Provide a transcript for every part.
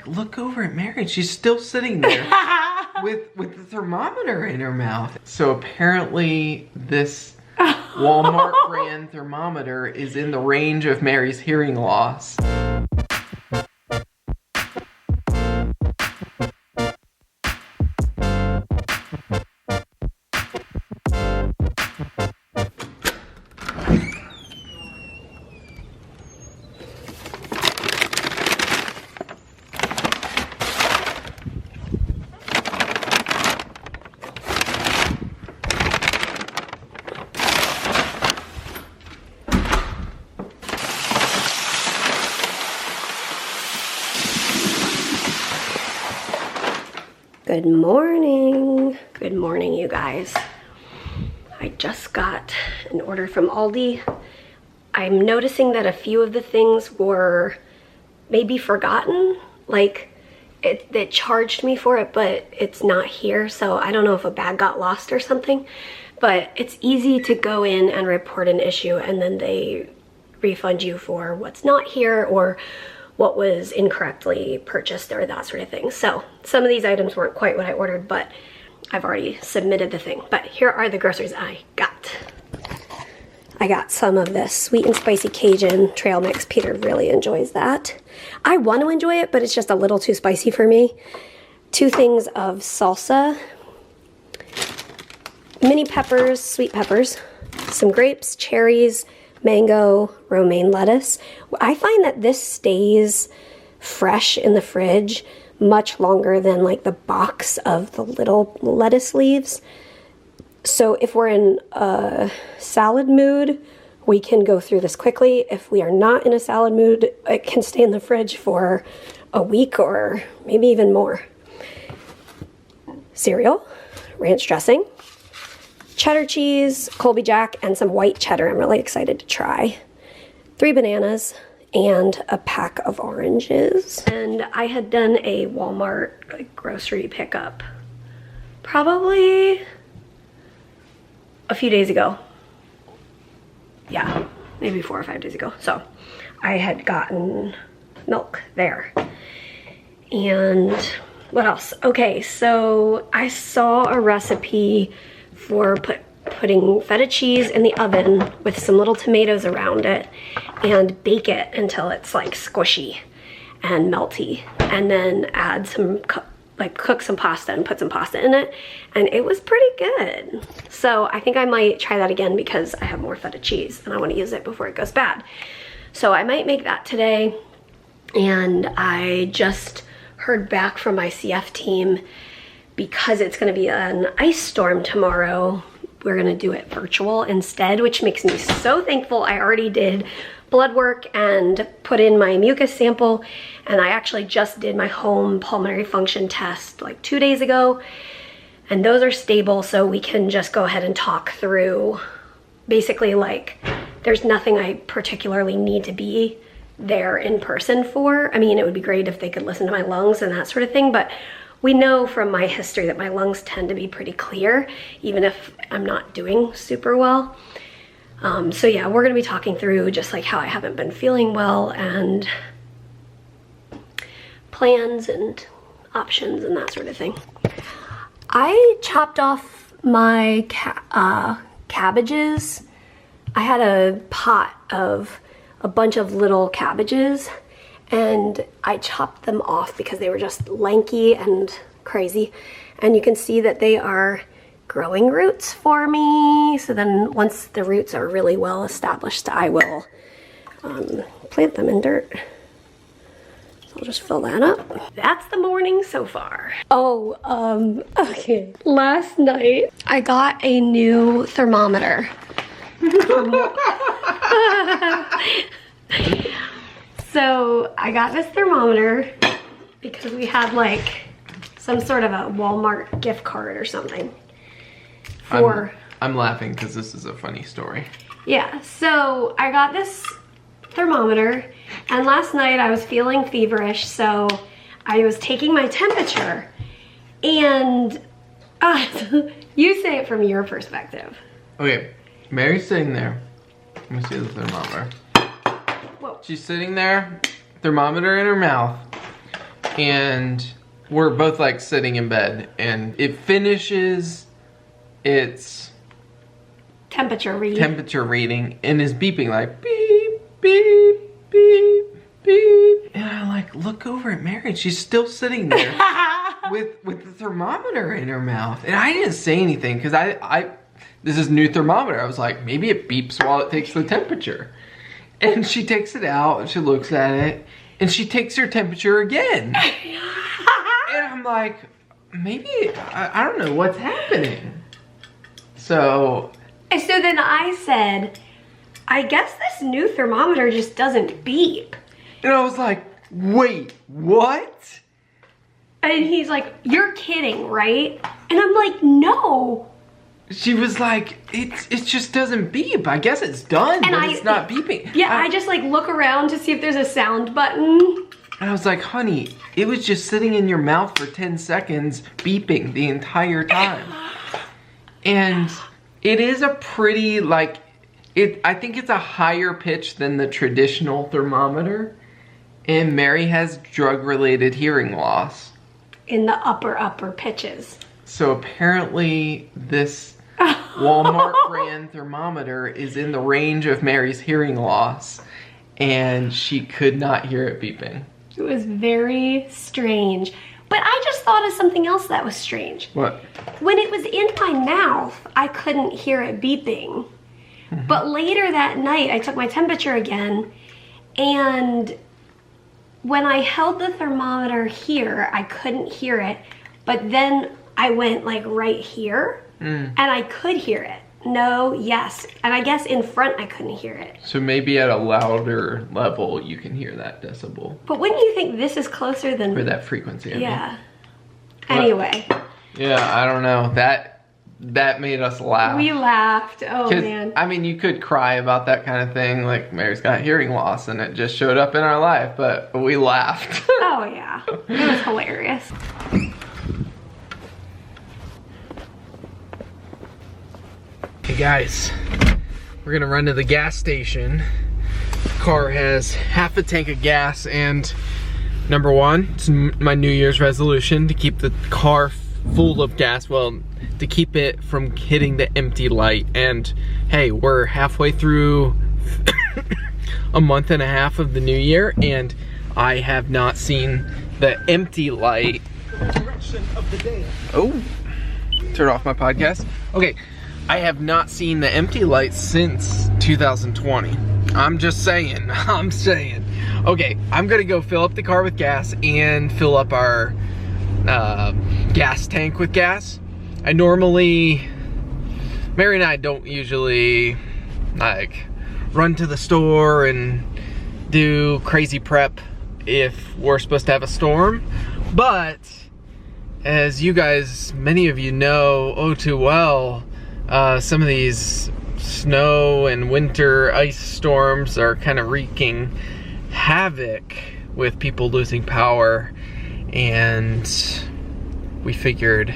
like, look over at Mary. She's still sitting there with the thermometer in her mouth. So apparently this Walmart brand thermometer is in the range of Mary's hearing loss. Good morning. Good morning, you guys. I just got an order from Aldi. I'm noticing that a few of the things were maybe forgotten. Like, they charged me for it, but it's not here. So I don't know if a bag got lost or something. But it's easy to go in and report an issue, and then they refund you for what's not here or what was incorrectly purchased or that sort of thing. So some of these items weren't quite what I ordered, but I've already submitted the thing. But here are the groceries I got. I got some of this sweet and spicy Cajun trail mix. Peter really enjoys that. I want to enjoy it, but it's just a little too spicy for me. 2 things of salsa, mini peppers, sweet peppers, some grapes, cherries, mango, romaine lettuce. I find that this stays fresh in the fridge much longer than like the box of the little lettuce leaves. So if we're in a salad mood, we can go through this quickly. If we are not in a salad mood, it can stay in the fridge for a week or maybe even more. Cereal, ranch dressing, cheddar cheese, Colby Jack, and some white cheddar I'm really excited to try. 3 bananas and a pack of oranges. And I had done a Walmart grocery pickup probably a few days ago. Yeah, maybe 4 or 5 days ago. So I had gotten milk there. And what else? Okay, so I saw a recipe for putting feta cheese in the oven with some little tomatoes around it and bake it until it's like squishy and melty, and then add some, cook some pasta and put some pasta in it, and it was pretty good. So I think I might try that again because I have more feta cheese and I want to use it before it goes bad. So I might make that today. And I just heard back from my CF team, because it's going to be an ice storm tomorrow, we're going to do it virtual instead, which makes me so thankful. I already did blood work and put in my mucus sample, and I actually just did my home pulmonary function test like 2 days ago, and those are stable, so we can just go ahead and talk through. Basically, like, there's nothing I particularly need to be there in person for. I mean, it would be great if they could listen to my lungs and that sort of thing, but we know from my history that my lungs tend to be pretty clear, even if I'm not doing super well. So yeah, we're gonna be talking through just like how I haven't been feeling well and plans and options and that sort of thing. I chopped off my cabbages. I had a pot of a bunch of little cabbages, and I chopped them off because they were just lanky and crazy. And you can see that they are growing roots for me. So then once the roots are really well established, I will plant them in dirt. So I'll just fill that up. That's the morning so far. Oh, okay. Last night I got a new thermometer. So I got this thermometer because we had like some sort of a Walmart gift card or something. I'm laughing because this is a funny story. Yeah, so I got this thermometer, and last night I was feeling feverish, so I was taking my temperature, and you say it from your perspective. Okay, Mary's sitting there. Let me see the thermometer. Whoa. She's sitting there, thermometer in her mouth, and we're both like sitting in bed, and it finishes its temperature reading and is beeping like beep, beep, beep, beep. And I like look over at Mary, and she's still sitting there with the thermometer in her mouth. And I didn't say anything because this is new thermometer. I was like, maybe it beeps while it takes the temperature. And she takes it out and she looks at it and she takes her temperature again. And I'm like, maybe, I don't know what's happening. So then I said, I guess this new thermometer just doesn't beep. And I was like, wait, what? And he's like, you're kidding, right? And I'm like, no. She was like, it just doesn't beep. I guess it's done, but it's not beeping. Yeah, I just like look around to see if there's a sound button. And I was like, honey, it was just sitting in your mouth for 10 seconds, beeping the entire time. And it is a pretty, like, I think it's a higher pitch than the traditional thermometer. And Mary has drug-related hearing loss. In the upper pitches. So apparently this Walmart brand thermometer is in the range of Mary's hearing loss, and she could not hear it beeping. It was very strange. But I just thought of something else that was strange. What? When it was in my mouth, I couldn't hear it beeping. Mm-hmm. But later that night, I took my temperature again, and when I held the thermometer here, I couldn't hear it, but then I went like right here, and I could hear it. No, yes. And I guess in front I couldn't hear it. So maybe at a louder level you can hear that decibel. But wouldn't you think this is closer than... For that frequency, I yeah. mean. Anyway. Yeah, I don't know. That made us laugh. We laughed. Oh, man. I mean, you could cry about that kind of thing. Like, Mary's got hearing loss and it just showed up in our life, but we laughed. Oh, yeah. It was hilarious. Hey guys, we're gonna run to the gas station. The car has half a tank of gas, and number one, it's my New Year's resolution to keep the car full of gas, well, to keep it from hitting the empty light. And hey, we're halfway through a month and a half of the new year, and I have not seen the empty light. Oh, turn off my podcast. Okay. I have not seen the empty light since 2020. I'm just saying, Okay, I'm gonna go fill up the car with gas and fill up our gas tank with gas. Mary and I don't usually like run to the store and do crazy prep if we're supposed to have a storm. But as you guys, many of you know oh too well, some of these snow and winter ice storms are kind of wreaking havoc with people losing power, and we figured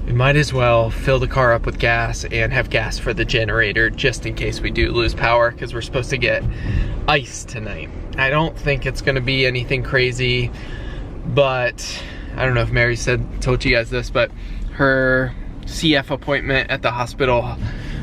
we might as well fill the car up with gas and have gas for the generator just in case we do lose power, because we're supposed to get ice tonight. I don't think it's going to be anything crazy, but I don't know if Mary told you guys this, but her CF appointment at the hospital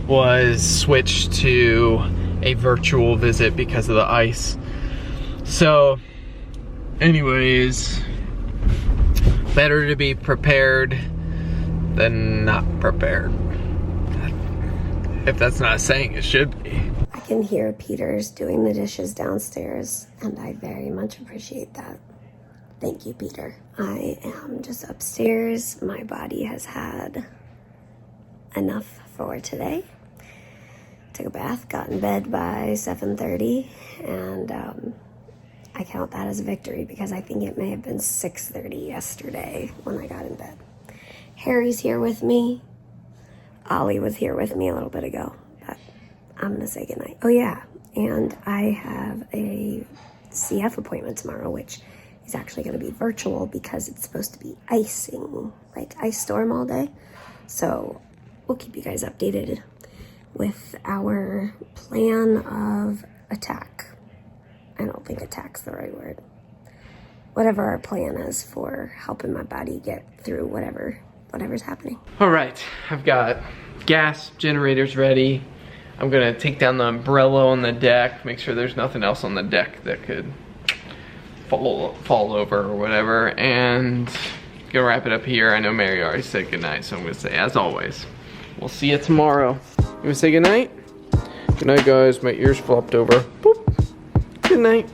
was switched to a virtual visit because of the ice. So anyways, better to be prepared than not prepared. If that's not a saying, it should be. I can hear Peter's doing the dishes downstairs, and I very much appreciate that. Thank you, Peter. I am just upstairs. My body has had enough for today. Took a bath, got in bed by 7:30, and I count that as a victory because I think it may have been 6:30 yesterday when I got in bed. Harry's here with me. Ollie was here with me a little bit ago, but I'm gonna say goodnight. Oh yeah, and I have a CF appointment tomorrow, which is actually gonna be virtual because it's supposed to be icing, like ice storm all day. So we'll keep you guys updated with our plan of attack. I don't think attack's the right word. whatever our plan is for helping my body get through whatever's happening. All right, I've got gas generators ready. I'm gonna take down the umbrella on the deck, make sure there's nothing else on the deck that could fall over or whatever, and gonna wrap it up here. I know Mary already said goodnight, so I'm gonna say, as always, we'll see you tomorrow. You wanna say goodnight? Good night, guys. My ears flopped over. Boop. Good night.